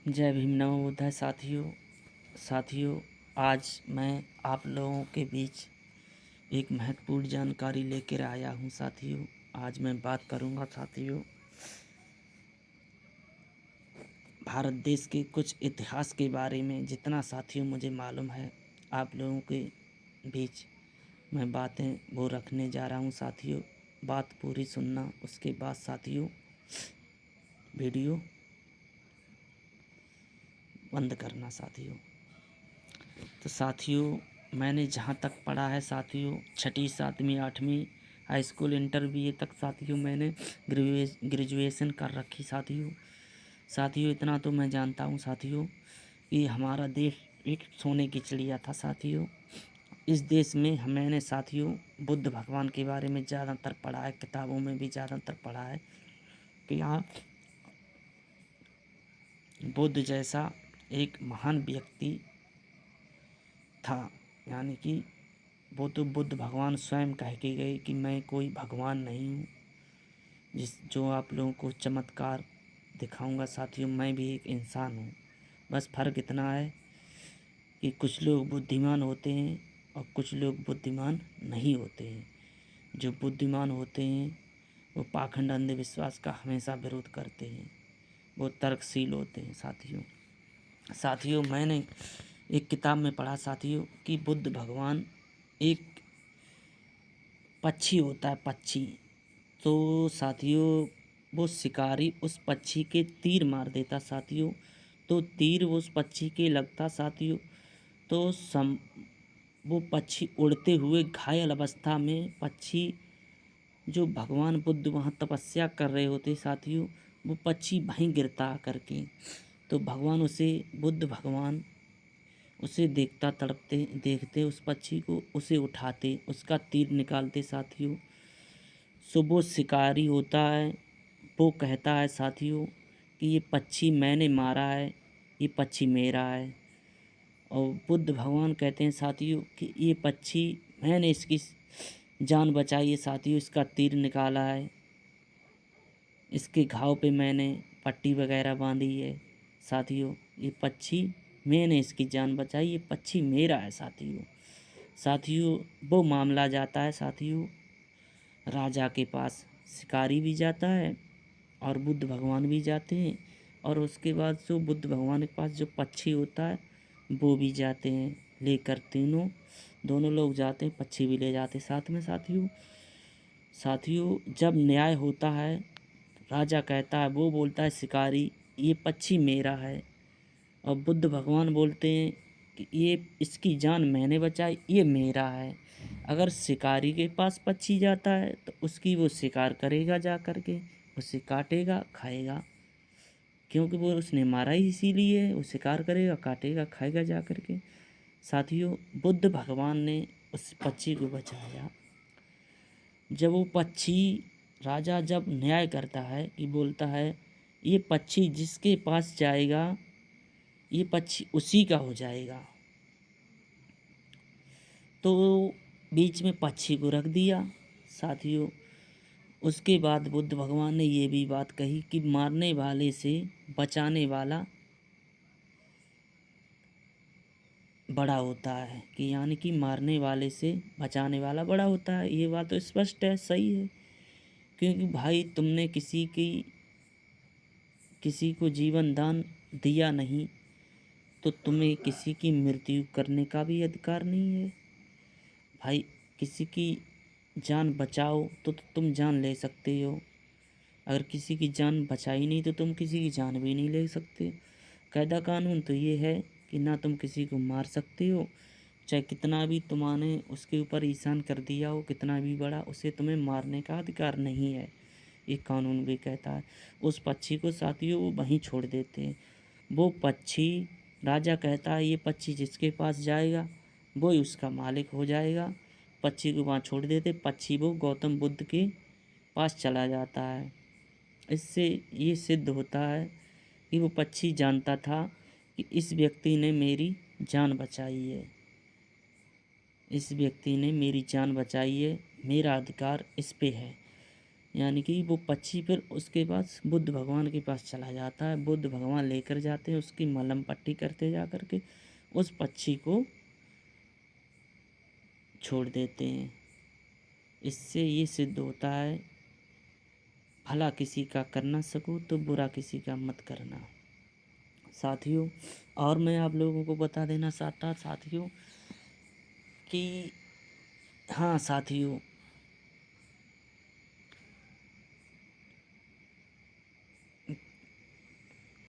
जय भीम नमो बुद्धाय। साथियों आज मैं आप लोगों के बीच एक महत्वपूर्ण जानकारी लेकर आया हूं। साथियों आज मैं बात करूंगा साथियों भारत देश के कुछ इतिहास के बारे में। जितना साथियों मुझे मालूम है आप लोगों के बीच मैं बातें वो रखने जा रहा हूं। साथियों बात पूरी सुनना, उसके बाद साथियों वीडियो बंद करना। साथियों मैंने जहाँ तक पढ़ा है साथियों, छठी 7वीं 8वीं हाई स्कूल इंटर BA तक साथियों मैंने ग्रेजुएशन कर रखी। साथियों इतना तो मैं जानता हूँ साथियों कि हमारा देश एक सोने की चिड़िया था। साथियों इस देश में मैंने साथियों बुद्ध भगवान के बारे में ज़्यादातर पढ़ा है, किताबों में भी ज़्यादातर पढ़ा है कि यहाँ बुद्ध जैसा एक महान व्यक्ति था। यानी कि वो तो बुद्ध भगवान स्वयं कह के गए कि मैं कोई भगवान नहीं हूँ जो आप लोगों को चमत्कार दिखाऊंगा। साथियों मैं भी एक इंसान हूँ, बस फ़र्क इतना है कि कुछ लोग बुद्धिमान होते हैं और कुछ लोग बुद्धिमान नहीं होते हैं। जो बुद्धिमान होते हैं वो पाखंड अंधविश्वास का हमेशा विरोध करते हैं, वो तर्कशील होते हैं। साथियों मैंने एक किताब में पढ़ा साथियों कि बुद्ध भगवान एक पक्षी होता है, पक्षी। तो साथियों वो शिकारी उस पक्षी के तीर मार देता साथियों, तो तीर उस पक्षी के लगता साथियों, तो वो पक्षी उड़ते हुए घायल अवस्था में पक्षी जो भगवान बुद्ध वहाँ तपस्या कर रहे होते साथियों, वो पक्षी वहीं गिरता करके। तो बुद्ध भगवान उसे देखता तड़पते देखते उस पक्षी को, उसे उठाते, उसका तीर निकालते साथियों। सो वो शिकारी होता है, वो कहता है साथियों कि ये पक्षी मैंने मारा है, ये पक्षी मेरा है। और बुद्ध भगवान कहते हैं साथियों कि ये पक्षी मैंने इसकी जान बचाई है साथियों, इसका तीर निकाला है, इसके घाव पे मैंने पट्टी वगैरह बांधी है साथियों। ये पक्षी मैंने इसकी जान बचाई, ये पक्षी मेरा है साथियों। वो मामला जाता है साथियों राजा के पास। शिकारी भी जाता है और बुद्ध भगवान भी जाते हैं, और उसके बाद जो बुद्ध भगवान के पास जो पक्षी होता है वो भी जाते हैं लेकर। दोनों लोग जाते हैं, पक्षी भी ले जाते साथ में साथियों जब न्याय होता है, राजा कहता है, वो बोलता है शिकारी ये पक्षी मेरा है, और बुद्ध भगवान बोलते हैं कि ये इसकी जान मैंने बचाई, ये मेरा है। अगर शिकारी के पास पक्षी जाता है तो उसकी वो शिकार करेगा, जा कर के उसे काटेगा, खाएगा, क्योंकि वो उसने मारा ही इसीलिए है। वो शिकार करेगा, काटेगा, खाएगा जा कर के। साथियों बुद्ध भगवान ने उस पक्षी को बचाया। जब वो पक्षी राजा जब न्याय करता है कि बोलता है ये पक्षी जिसके पास जाएगा ये पक्षी उसी का हो जाएगा, तो बीच में पक्षी को रख दिया साथियों। उसके बाद बुद्ध भगवान ने ये भी बात कही कि मारने वाले से बचाने वाला बड़ा होता है, कि यानी कि मारने वाले से बचाने वाला बड़ा होता है। ये बात तो स्पष्ट है, सही है, क्योंकि भाई तुमने किसी को जीवन दान दिया नहीं तो तुम्हें किसी की मृत्यु करने का भी अधिकार नहीं है। भाई किसी की जान बचाओ तो तुम जान ले सकते हो, अगर किसी की जान बचाई नहीं तो तुम किसी की जान भी नहीं ले सकते। कायदा कानून तो ये है कि ना तुम किसी को मार सकते हो, चाहे कितना भी तुम्हारे उसके ऊपर एहसान कर दिया हो, कितना भी बड़ा, उसे तुम्हें मारने का अधिकार नहीं है, ये कानून भी कहता है। उस पक्षी को साथियों वो वहीं छोड़ देते हैं। वो पक्षी राजा कहता है ये पक्षी जिसके पास जाएगा वो ही उसका मालिक हो जाएगा। पक्षी को वहाँ छोड़ देते, पक्षी वो गौतम बुद्ध के पास चला जाता है। इससे ये सिद्ध होता है कि वो पक्षी जानता था कि इस व्यक्ति ने मेरी जान बचाई है, इस व्यक्ति ने मेरी जान बचाई है, मेरा अधिकार इस पे है। यानी कि वो पक्षी फिर उसके पास बुद्ध भगवान के पास चला जाता है। बुद्ध भगवान लेकर जाते हैं, उसकी मलहम पट्टी करते जा कर के उस पक्षी को छोड़ देते हैं। इससे ये सिद्ध होता है, भला किसी का कर ना सको तो बुरा किसी का मत करना। साथियों, और मैं आप लोगों को बता देना चाहता साथियों कि हाँ साथियों,